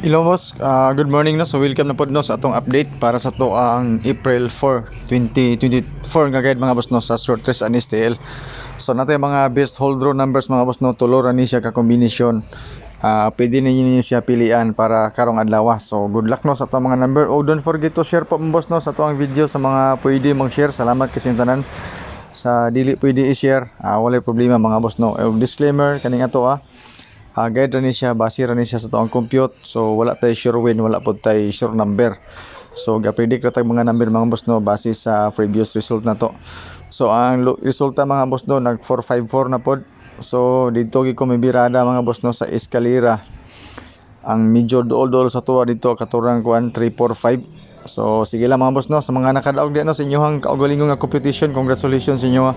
Hello boss, good morning no. So welcome na pod no sa atong update para sa to ang April 4, 2024 nga guide mga boss no sa short trace and STL. So natay mga best hold draw numbers mga boss no, tulo ra ni siya ka kombinasyon. Pwede ninyo siya pilian para karong adlaw. So good luck no sa atong mga number. Oh, don't forget to share po mga boss no sa atong video sa mga pwede mag-share. Salamat kasi tanan. Sa dili pwede i-share, wala problema mga boss no. Disclaimer kaning ato guide rin siya, base rin siya sa toong compute. So wala tayo sure win, wala po tayo sure number. So ga-predict ratag mga number mga boss no base sa previous result na to. So ang resulta mga boss no nag 454 na pod. So dito gi ko may birada mga boss no sa eskalera. Ang medyo dool sa tuwa dito katurang kuan 345. So sige lang mga boss no sa mga nakadaog di no sa inyohang kaugalingong nga competition, congratulations sa inyo.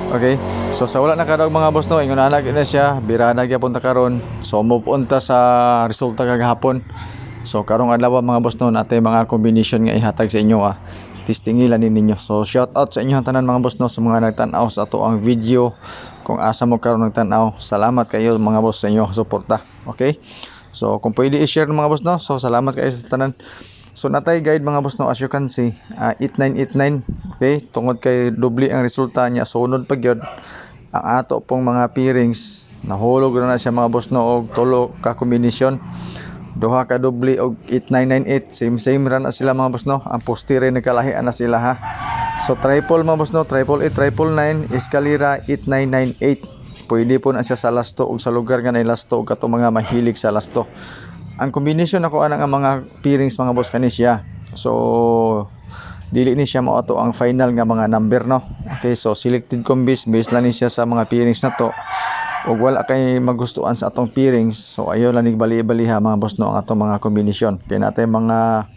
Okay, so sa wala nakadaog mga boss no, ingon anak na siya, birada gyapon ta karon. So move on ta sa resulta kagahapon. So karong adlaw mga boss no, natay mga combination nga ihatag sa inyo Testingilan ninyo. So shout out sa inyo tanan mga boss no sa mga nagtan-aw sa ato ang video. Kung asa mo karon nagtan-aw, salamat kayo mga boss sa inyo suporta. Okay? So kung pwede i-share mga boss no, so salamat kayo sa tanan. So natay guide mga boss no, as you can see 8989. Okay, tungod kay doble ang resulta niya, sunod pa gyud ang ato pong mga pairings. Nahulog na siya mga boss no og tulo ka kombinasyon, duha ka doble og 8998, same ra na sila mga boss no. Ang postire nagkalahian na sila So triple mga boss no, 888, 999, eskalera 8998. Pwede po na siya sa lasto og sa lugar nga nay lasto og kato mga mahilig sa lasto. Ang combination ako ana nga mga pairings mga boss kani siya. So dili ni siya mao to ang final nga mga number no. Okay, so selected combis based lang ni siya sa mga pairings na to. Ug wala kay magustuhan sa atong pairings, so ayo lang nig bali-baliha mga boss no ang atong mga combination. Kay natay mga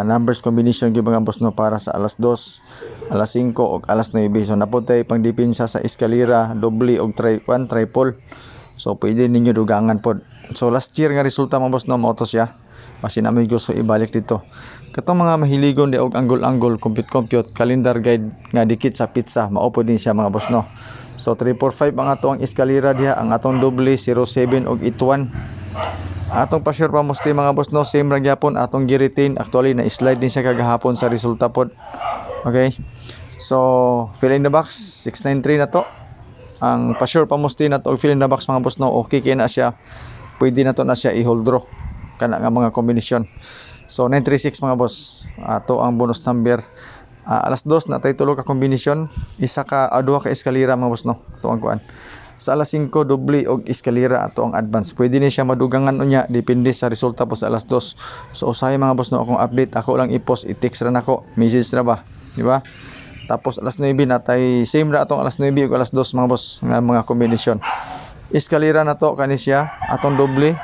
numbers combination gyud mga boss no para sa alas 2, alas 5 ug alas 9. So naputay pang depensa sa eskalera, doble og triple. So pwede ninyo dugangan pod. So last year nga resulta mga boss no mao to siya. Kasi namin gusto ibalik dito. Katong mga mahiligon di og angle-angle, compute, calendar guide nga dikit sa pizza, mao pod din siya mga boss no. So 345 ang atong eskalera diha, ang atong doble 07 og 81. Atong pa sure pa musti mga boss no, same ra gyapon atong gi-retain. Actually na slide din siya kagahapon sa resulta pod. Okay. So fill in the box 693 na to. Ang pa-sure pa musti na to og fill in the box mga boss no, okay kay na siya. Pwede na to na siya i-hold draw kana nga mga kombinasyon. So 936 mga boss, ato ang bonus number. Alas 2 na tay tulo ka kombinasyon, isa ka duha ka eskalera mga boss no. Ato ang kuan. Sa alas 5 doble og eskalera ato ang advance. Pwede ni siya madugangan unya depende sa resulta po sa alas 2. So usahay mga boss no akong update, ako lang i-post, i-text ra nako, message ra ba, di ba? Tapos alas 9 natay same ra atong alas 9 ug alas 2 mga boss nga mga kombinasyon. Eskalera na to kani siya atong doble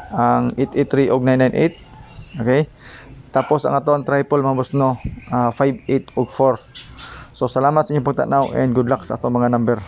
ang 883 og 998. Okay, tapos ang aton triple mga boss no 58 og 4. So salamat sa inyong pagtanaw and good luck sa atong mga number.